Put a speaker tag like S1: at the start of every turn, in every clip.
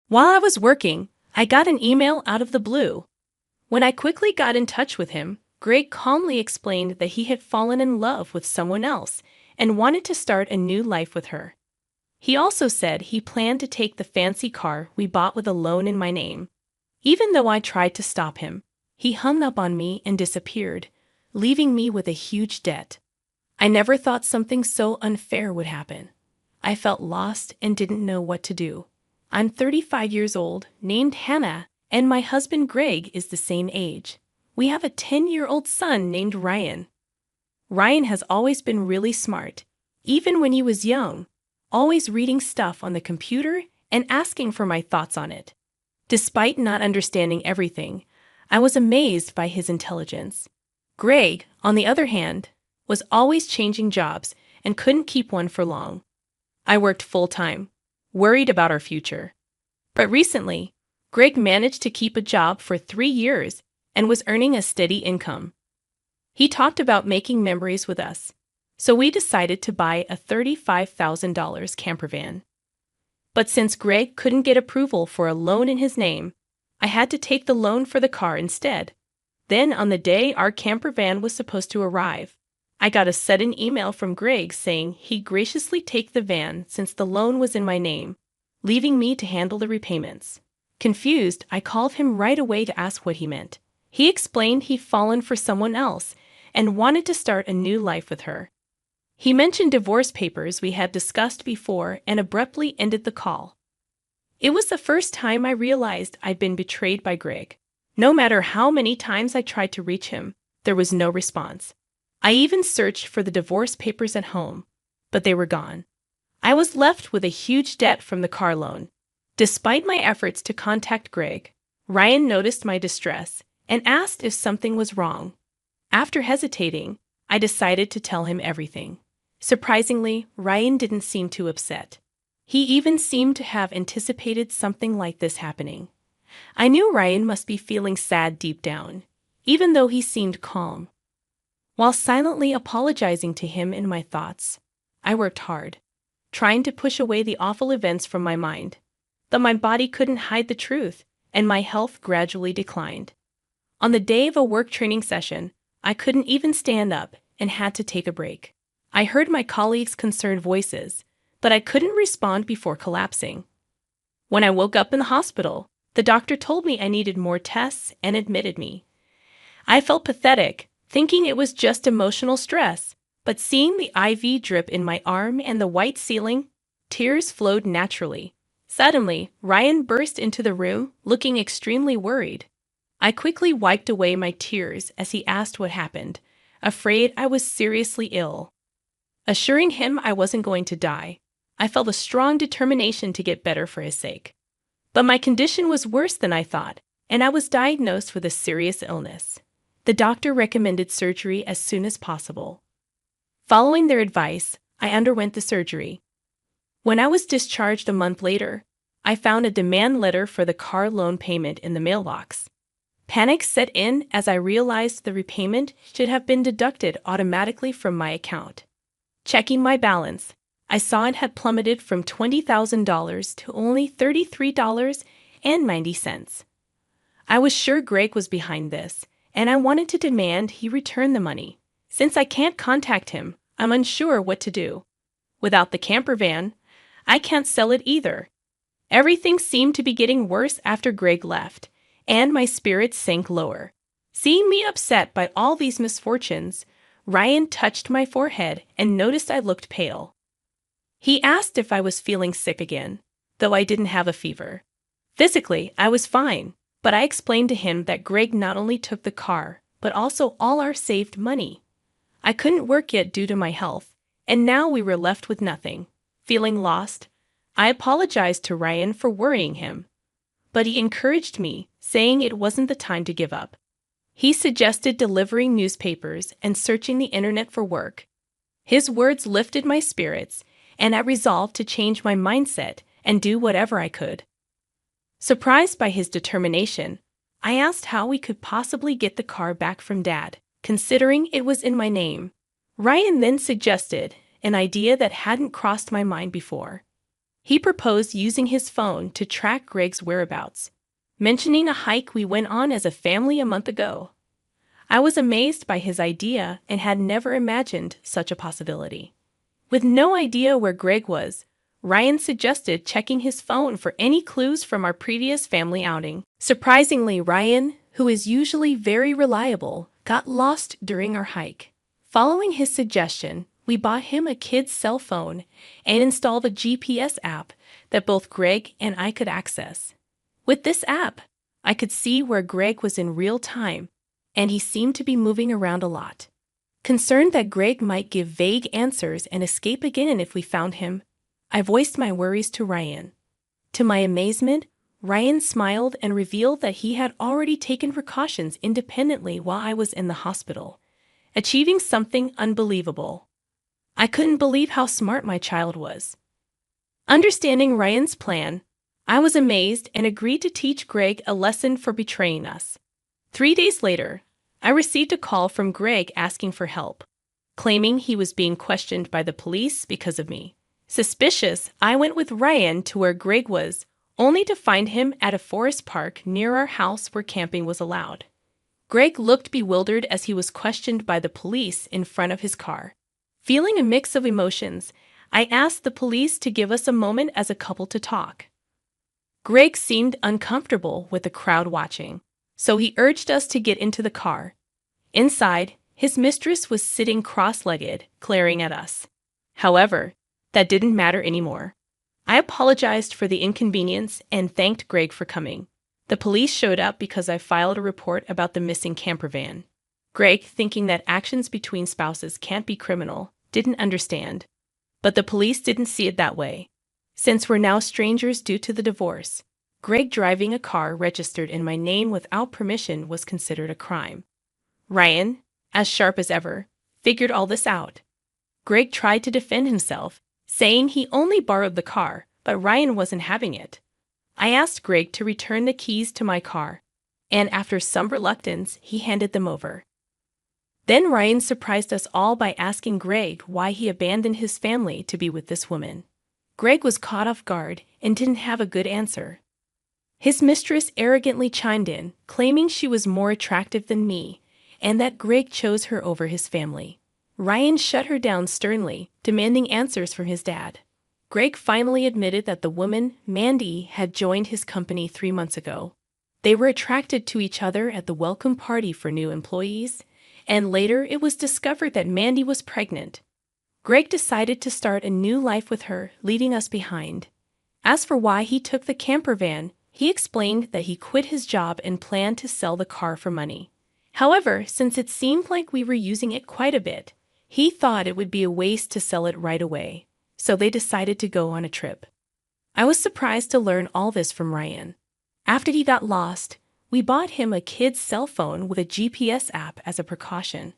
S1: While I was working, I got an email out of the blue. When I quickly got in touch with him, Greg calmly explained that he had fallen in love with someone else and wanted to start a new life with her. He also said he planned to take the fancy car we bought with a loan in my name. Even though I tried to stop him, he hung up on me and disappeared, leaving me with a huge debt. I never thought something so unfair would happen. I felt lost and didn't know what to do. I'm 35 years old, named Hannah, and my husband Greg is the same age. We have a 10-year-old son named Ryan. Ryan has always been really smart, even when he was young, always reading stuff on the computer and asking for my thoughts on it. Despite not understanding everything, I was amazed by his intelligence. Greg, on the other hand, was always changing jobs and couldn't keep one for long. I worked full-time, worried about our future. But recently, Greg managed to keep a job for 3 years and was earning a steady income. He talked about making memories with us, so we decided to buy a $35,000 camper van. But since Greg couldn't get approval for a loan in his name, I had to take the loan for the car instead. Then, on the day our camper van was supposed to arrive, I got a sudden email from Greg saying he'd graciously take the van since the loan was in my name, leaving me to handle the repayments. Confused, I called him right away to ask what he meant. He explained he'd fallen for someone else and wanted to start a new life with her. He mentioned divorce papers we had discussed before and abruptly ended the call. It was the first time I realized I'd been betrayed by Greg. No matter how many times I tried to reach him, there was no response. I even searched for the divorce papers at home, but they were gone. I was left with a huge debt from the car loan. Despite my efforts to contact Greg, Ryan noticed my distress and asked if something was wrong. After hesitating, I decided to tell him everything. Surprisingly, Ryan didn't seem too upset. He even seemed to have anticipated something like this happening. I knew Ryan must be feeling sad deep down, even though he seemed calm. While silently apologizing to him in my thoughts, I worked hard, trying to push away the awful events from my mind. But my body couldn't hide the truth, and my health gradually declined. On the day of a work training session, I couldn't even stand up and had to take a break. I heard my colleagues' concerned voices, but I couldn't respond before collapsing. When I woke up in the hospital, the doctor told me I needed more tests and admitted me. I felt pathetic, thinking it was just emotional stress, but seeing the IV drip in my arm and the white ceiling, tears flowed naturally. Suddenly, Ryan burst into the room, looking extremely worried. I quickly wiped away my tears as he asked what happened, afraid I was seriously ill. Assuring him I wasn't going to die, I felt a strong determination to get better for his sake. But my condition was worse than I thought, and I was diagnosed with a serious illness. The doctor recommended surgery as soon as possible. Following their advice, I underwent the surgery. When I was discharged a month later, I found a demand letter for the car loan payment in the mailbox. Panic set in as I realized the repayment should have been deducted automatically from my account. Checking my balance, I saw it had plummeted from $20,000 to only $33.90. I was sure Greg was behind this, and I wanted to demand he return the money. Since I can't contact him, I'm unsure what to do. Without the camper van, I can't sell it either. Everything seemed to be getting worse after Greg left, and my spirits sank lower. Seeing me upset by all these misfortunes, Ryan touched my forehead and noticed I looked pale. He asked if I was feeling sick again, though I didn't have a fever. Physically, I was fine, but I explained to him that Greg not only took the car, but also all our saved money. I couldn't work yet due to my health, and now we were left with nothing. Feeling lost, I apologized to Ryan for worrying him, but he encouraged me, saying it wasn't the time to give up. He suggested delivering newspapers and searching the internet for work. His words lifted my spirits, and I resolved to change my mindset and do whatever I could. Surprised by his determination, I asked how we could possibly get the car back from Dad, considering it was in my name. Ryan then suggested an idea that hadn't crossed my mind before. He proposed using his phone to track Greg's whereabouts, mentioning a hike we went on as a family a month ago. I was amazed by his idea and had never imagined such a possibility. With no idea where Greg was, Ryan suggested checking his phone for any clues from our previous family outing. Surprisingly, Ryan, who is usually very reliable, got lost during our hike. Following his suggestion, we bought him a kid's cell phone and installed a GPS app that both Greg and I could access. With this app, I could see where Greg was in real time, and he seemed to be moving around a lot. Concerned that Greg might give vague answers and escape again if we found him, I voiced my worries to Ryan. To my amazement, Ryan smiled and revealed that he had already taken precautions independently while I was in the hospital, achieving something unbelievable. I couldn't believe how smart my child was. Understanding Ryan's plan, I was amazed and agreed to teach Greg a lesson for betraying us. 3 days later, I received a call from Greg asking for help, claiming he was being questioned by the police because of me. Suspicious, I went with Ryan to where Greg was, only to find him at a forest park near our house where camping was allowed. Greg looked bewildered as he was questioned by the police in front of his car. Feeling a mix of emotions, I asked the police to give us a moment as a couple to talk. Greg seemed uncomfortable with the crowd watching, so he urged us to get into the car. Inside, his mistress was sitting cross-legged, glaring at us. However, that didn't matter anymore. I apologized for the inconvenience and thanked Greg for coming. The police showed up because I filed a report about the missing camper van. Greg, thinking that actions between spouses can't be criminal, didn't understand. But the police didn't see it that way. Since we're now strangers due to the divorce, Greg driving a car registered in my name without permission was considered a crime. Ryan, as sharp as ever, figured all this out. Greg tried to defend himself, saying he only borrowed the car, but Ryan wasn't having it. I asked Greg to return the keys to my car, and after some reluctance, he handed them over. Then Ryan surprised us all by asking Greg why he abandoned his family to be with this woman. Greg was caught off guard and didn't have a good answer. His mistress arrogantly chimed in, claiming she was more attractive than me, and that Greg chose her over his family. Ryan shut her down sternly, demanding answers from his dad. Greg finally admitted that the woman, Mandy, had joined his company 3 months ago. They were attracted to each other at the welcome party for new employees, and later it was discovered that Mandy was pregnant. Greg decided to start a new life with her, leaving us behind. As for why he took the camper van, he explained that he quit his job and planned to sell the car for money. However, since it seemed like we were using it quite a bit, he thought it would be a waste to sell it right away, so they decided to go on a trip. I was surprised to learn all this from Ryan. After he got lost, we bought him a kid's cell phone with a GPS app as a precaution.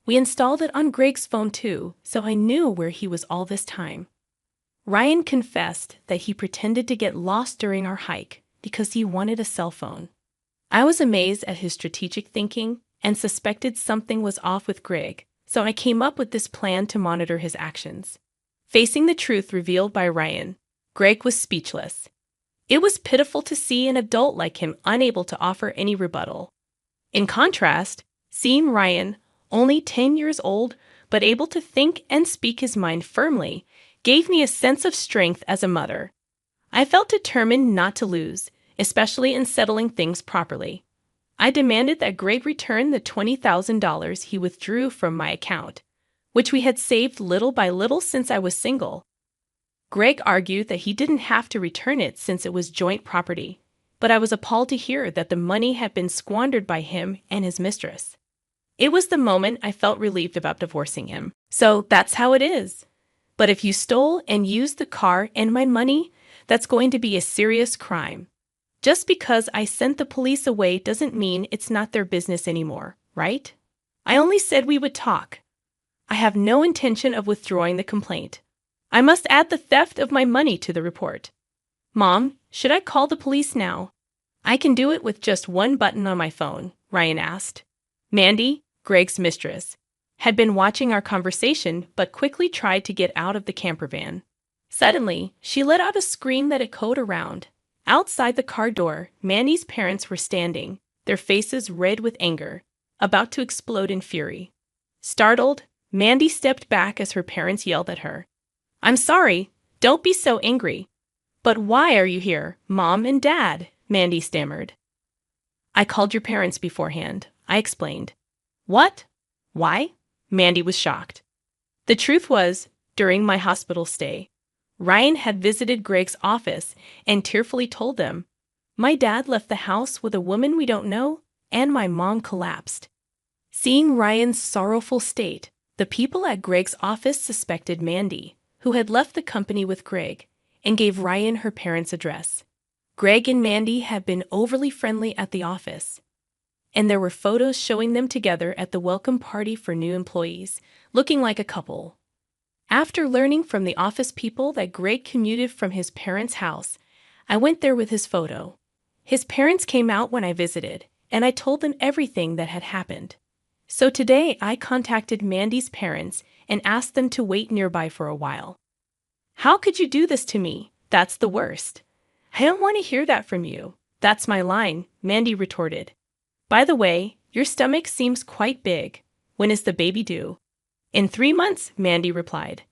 S1: We installed it on Greg's phone too, so I knew where he was all this time. Ryan confessed that he pretended to get lost during our hike because he wanted a cell phone. I was amazed at his strategic thinking and suspected something was off with Greg, so I came up with this plan to monitor his actions. Facing the truth revealed by Ryan, Greg was speechless. It was pitiful to see an adult like him unable to offer any rebuttal. In contrast, seeing Ryan, only 10 years old, but able to think and speak his mind firmly, gave me a sense of strength as a mother. I felt determined not to lose, especially in settling things properly. I demanded that Greg return the $20,000 he withdrew from my account, which we had saved little by little since I was single. Greg argued that he didn't have to return it since it was joint property, but I was appalled to hear that the money had been squandered by him and his mistress. It was the moment I felt relieved about divorcing him. So that's how it is. But if you stole and used the car and my money, that's going to be a serious crime. Just because I sent the police away doesn't mean it's not their business anymore, right? I only said we would talk. I have no intention of withdrawing the complaint. I must add the theft of my money to the report. Mom, should I call the police now? I can do it with just one button on my phone, Ryan asked. Mandy, Greg's mistress, had been watching our conversation but quickly tried to get out of the camper van. Suddenly, she let out a scream that echoed around. Outside the car door, Mandy's parents were standing, their faces red with anger, about to explode in fury. Startled, Mandy stepped back as her parents yelled at her. "I'm sorry, don't be so angry." "But why are you here, Mom and Dad?" Mandy stammered. "I called your parents beforehand," I explained. "What? Why?" Mandy was shocked. The truth was, during my hospital stay, Ryan had visited Greg's office and tearfully told them, "My dad left the house with a woman we don't know, and my mom collapsed." Seeing Ryan's sorrowful state, the people at Greg's office suspected Mandy, who had left the company with Greg, and gave Ryan her parents' address. Greg and Mandy had been overly friendly at the office, and there were photos showing them together at the welcome party for new employees, looking like a couple. After learning from the office people that Greg commuted from his parents' house, I went there with his photo. His parents came out when I visited, and I told them everything that had happened. So today I contacted Mandy's parents and asked them to wait nearby for a while. "How could you do this to me? That's the worst." "I don't want to hear that from you. That's my line," Mandy retorted. "By the way, your stomach seems quite big. When is the baby due?" "In 3 months," Mandy replied.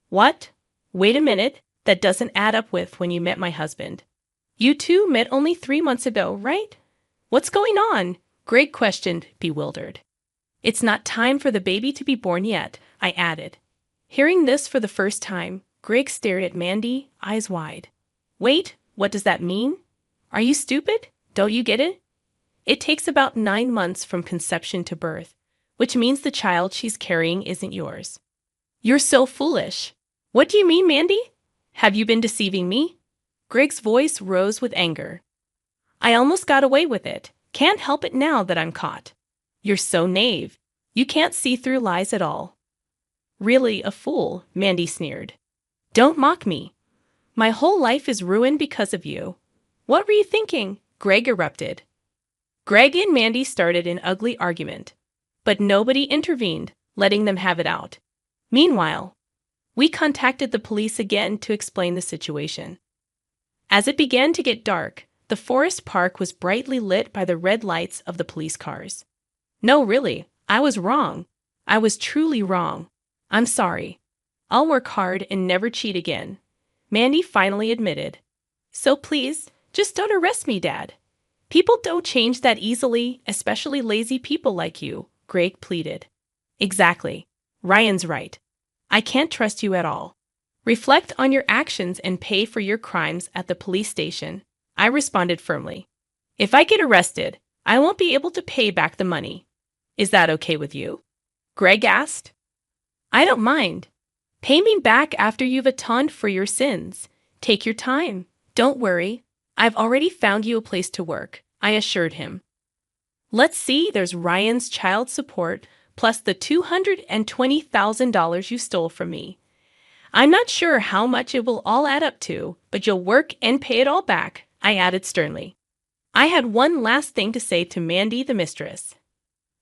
S1: "What? Wait a minute, that doesn't add up with when you met my husband. You two met only 3 months ago, right? What's going on?" Greg questioned, bewildered. "It's not time for the baby to be born yet," I added. Hearing this for the first time, Greg stared at Mandy, eyes wide. "Wait, what does that mean? Are you stupid? Don't you get it? It takes about 9 months from conception to birth, which means the child she's carrying isn't yours." "You're so foolish." "What do you mean, Mandy? Have you been deceiving me?" Greg's voice rose with anger. "I almost got away with it. Can't help it now that I'm caught." "You're so naive. You can't see through lies at all." "Really a fool," Mandy sneered. "Don't mock me. My whole life is ruined because of you." "What were you thinking?" Greg erupted. Greg and Mandy started an ugly argument, but nobody intervened, letting them have it out. Meanwhile, we contacted the police again to explain the situation. As it began to get dark, the forest park was brightly lit by the red lights of the police cars. "No, really, I was wrong. I was truly wrong. I'm sorry. I'll work hard and never cheat again," Mandy finally admitted. "So please, just don't arrest me, Dad. People don't change that easily, especially lazy people like you," Greg pleaded. "Exactly. Ryan's right. I can't trust you at all. Reflect on your actions and pay for your crimes at the police station," I responded firmly. "If I get arrested, I won't be able to pay back the money. Is that okay with you?" Greg asked. "I don't mind. Pay me back after you've atoned for your sins. Take your time. Don't worry. I've already found you a place to work," I assured him. "Let's see, there's Ryan's child support plus the $220,000 you stole from me. I'm not sure how much it will all add up to, but you'll work and pay it all back," I added sternly. I had one last thing to say to Mandy the mistress.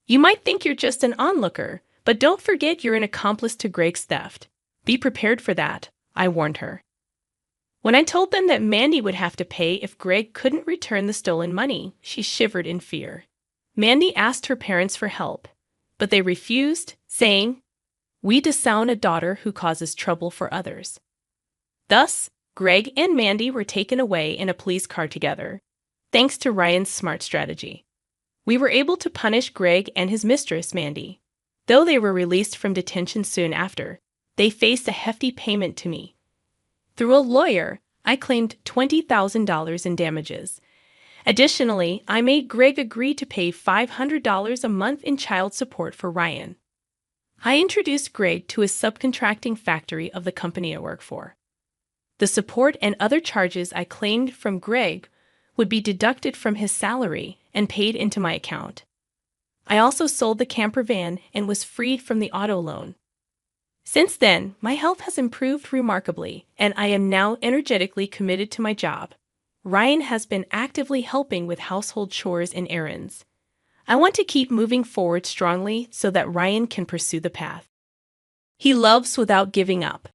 S1: "You might think you're just an onlooker, but don't forget you're an accomplice to Greg's theft. Be prepared for that," I warned her. When I told them that Mandy would have to pay if Greg couldn't return the stolen money, she shivered in fear. Mandy asked her parents for help, but they refused, saying, "We disown a daughter who causes trouble for others." Thus, Greg and Mandy were taken away in a police car together, thanks to Ryan's smart strategy. We were able to punish Greg and his mistress, Mandy. Though they were released from detention soon after, they faced a hefty payment to me. Through a lawyer, I claimed $20,000 in damages. Additionally, I made Greg agree to pay $500 a month in child support for Ryan. I introduced Greg to a subcontracting factory of the company I work for. The support and other charges I claimed from Greg would be deducted from his salary and paid into my account. I also sold the camper van and was freed from the auto loan. Since then, my health has improved remarkably, and I am now energetically committed to my job. Ryan has been actively helping with household chores and errands. I want to keep moving forward strongly so that Ryan can pursue the path he loves without giving up.